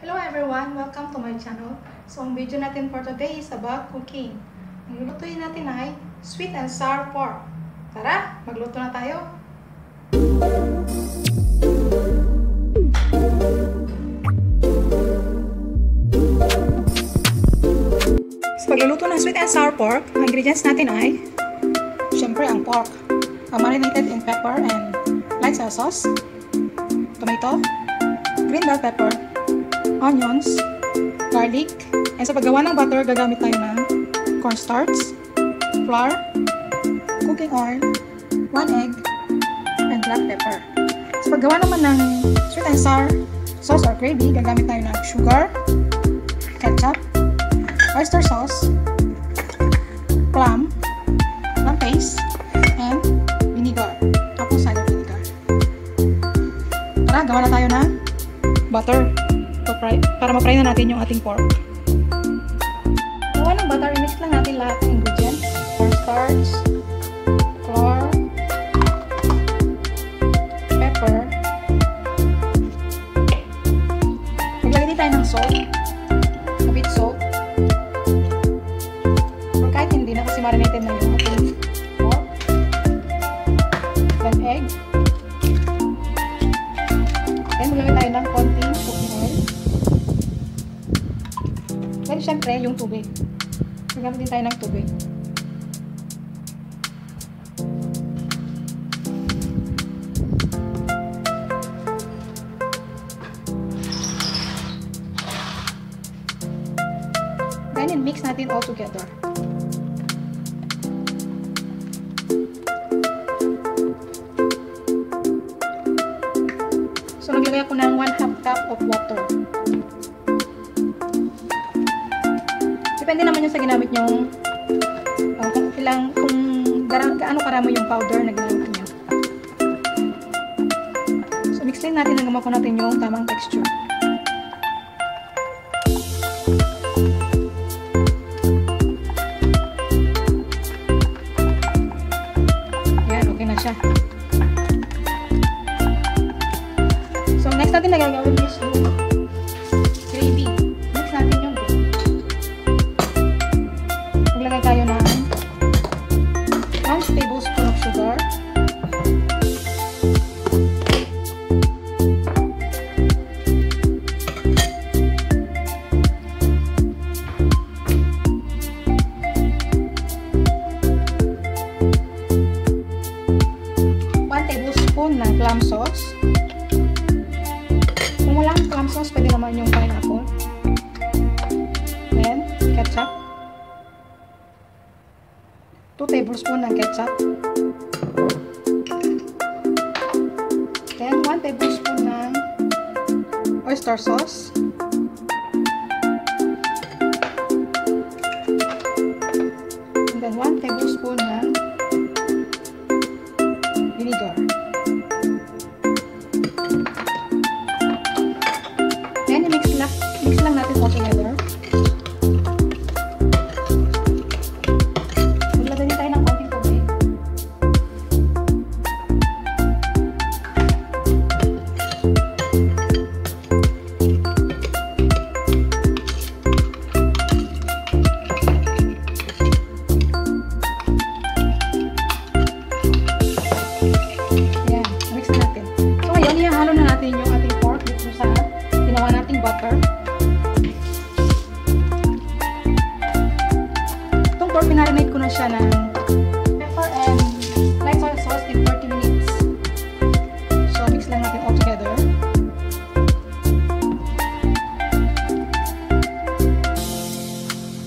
Hello everyone! Welcome to my channel. So, ang video natin for today is about cooking. Ang lulutuin natin ay sweet and sour pork. Tara, magluto na tayo! Sa pagluluto ng sweet and sour pork, ang ingredients natin ay syempre ang pork, marinated in pepper and light soy sauce, tomato, green bell pepper, onions, garlic, and sa paggawa ng butter, gagamit tayo ng cornstarch, flour, cooking oil, 1 egg, and black pepper. Sa paggawa naman ng sweet and sour sauce or gravy, gagamit tayo ng sugar, ketchup, oyster sauce, plum paste, and vinegar, apple cider vinegar. Tara, gawa na tayo ng butter para ma-fry na natin yung ating pork. Gawa ng butter, i-mix lang natin lahat ng ingredients. Cornstarch, flour, pepper. Maglagay din tayo ng salt. A bit salt. Or kahit hindi na kasi marinated na yung ating pork. Then egg. Then maglagay tayo ng konting cooking oil. Then syempre yung tubig. Magamit din tayo ng tubig. Then mix natin all together. So naglagay ako ng 1/2 cup of water. Depende naman yung sa ginamit nyong kung gaano karamo yung powder na ginamit nyo. So mix din natin hanggang makuha natin yung tamang texture. Yan, okay na siya. So next natin na gagawin is yung gravy. Mix natin yung gravy. Maglagay tayo ng 1 tablespoon of sugar, 1 tablespoon ng plum sauce. Kung wala ang plum sauce, pwede naman yung pineapple. Then, ketchup. 2 tablespoon ng ketchup. Then, 1 tablespoon ng oyster sauce. And then, 1 tablespoon ng vinegar. Then, mix lang natin all together. Butter. Itong pork, pinarinate ko na siya ng pepper and light soy sauce in 30 minutes. So, mix lang natin all together.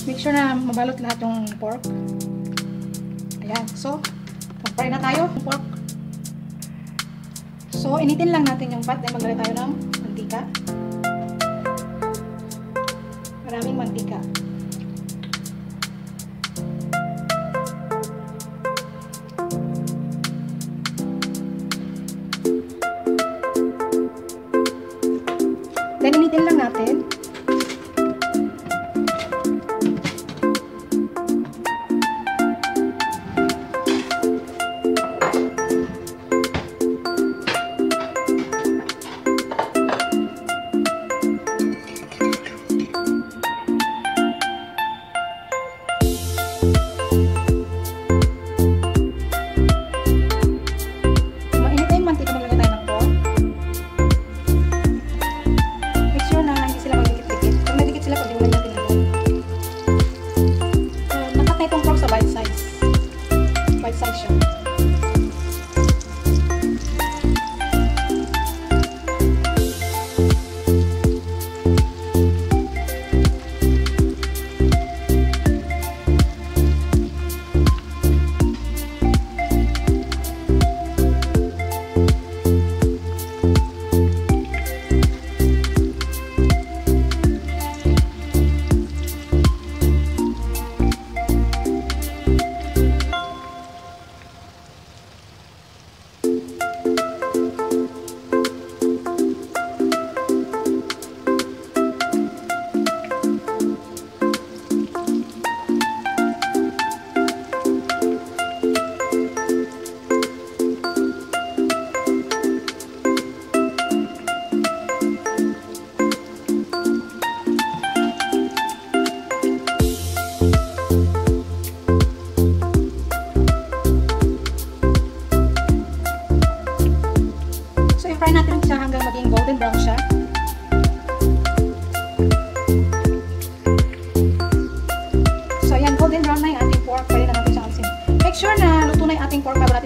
Make sure na mabalot lahat yung pork. Ayan. So, mag-fry na tayo yung pork. So, initin lang natin yung pot. Then, maglagay tayo ng mantika. Maraming mantika. Then, initin lang natin.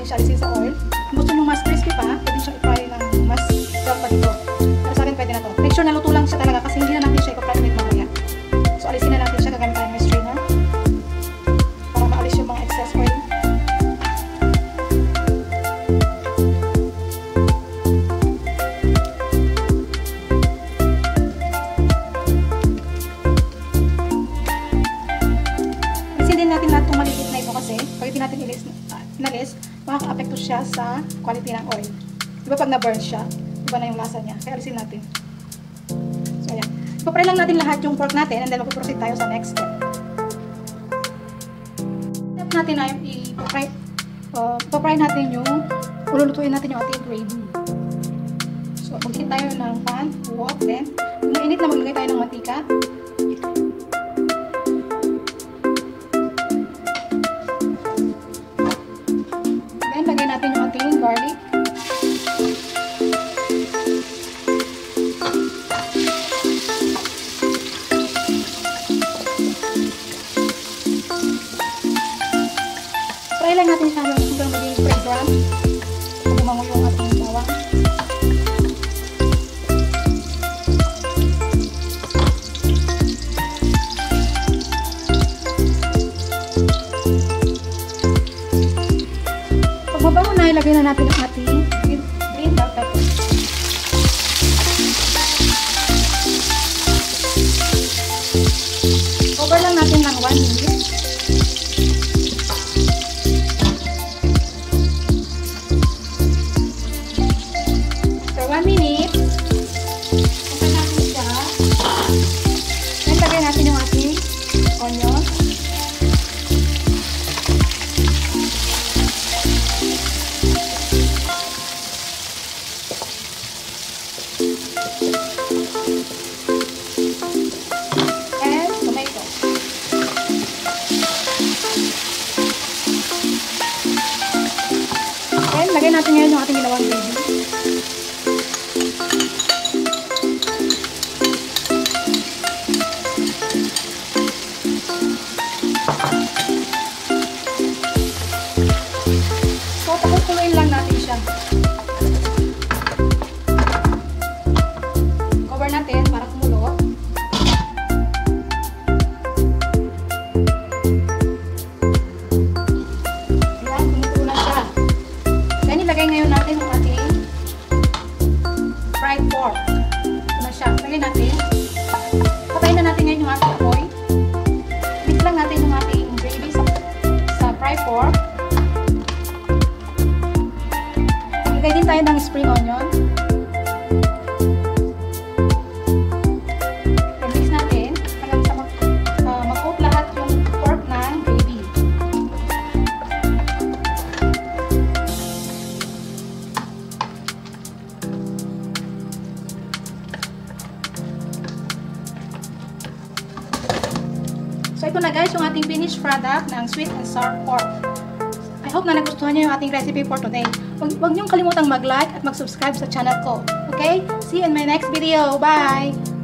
natin siya alisin sa oil. Kung gusto nyo mas crispy pa, pwede siyang i-fry ng mas brown pa dito. Pero sa akin pwede na to. Make sure na luto lang siya talaga kasi hindi na natin siya i-fry ulit mamaya. So alisin na natin siya, gagamit tayo ng strainer para maalis yung mga excess oil. Pag hindi natin inalis, makaka-apekto siya sa quality ng oil. Diba pag na-burn siya, iba na yung lasa niya. Kaya alisin natin. So, ayan. Ipapry lang natin lahat yung pork natin and then mag-proceed tayo sa next step. Step natin ay ipapry natin yung ululutuin natin yung ating gravy. So, mag-heat tayo ng pan, wok, then kung mainit na maglagay tayo ng mantika. Lagyan natin yung ating garlic. Fry lang natin siya hanggang maging fragrant. Lumango yung ating bawang. Mabango na, ilagay na natin ang ating green bell pepper. Cover lang natin ng 1 minute. After 1 minute, open natin siya. Then, lagay natin yung ating onion. Lagay natin ngayon yung ating ginawang gravy. So, pakukuluin lang natin siya. Cover natin para kumulo. Ilagay ngayon natin ang ating fried pork. Ito na siya. Lagay natin. Patayin na natin ngayon yung ating apoy. Mix lang natin yung ating gravy sa fried pork. Lagay din tayo ng spring onion. Mix natin hanggang sa mag-coat lahat yung pork ng gravy. So, ito na guys, yung ating finished product ng sweet and sour pork. I hope na nagustuhan niyo yung ating recipe for today. Huwag niyong kalimutang mag-like at mag-subscribe sa channel ko. Okay? See you in my next video. Bye!